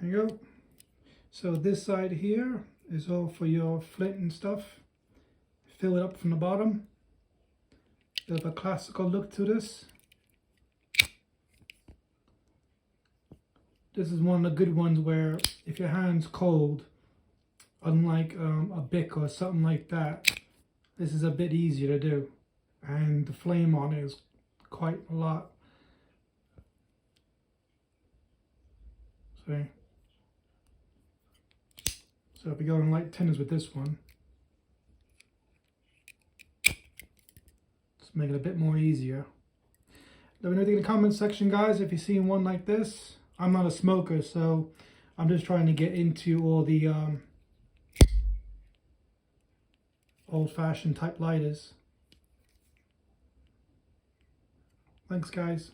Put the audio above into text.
There you go. So this side here is all for your flint and stuff. Fill it up from the bottom. Bit of a classical look to this. This is one of the good ones where if your hand's cold, unlike a Bic or something like that, this is a bit easier to do. And the flame on it is quite a lot. See? So if you go on light tinners with this one, just make it a bit more easier. Let me know in the comment section, guys, if you've seen one like this. I'm not a smoker, so I'm just trying to get into all the old-fashioned type lighters. Thanks, guys.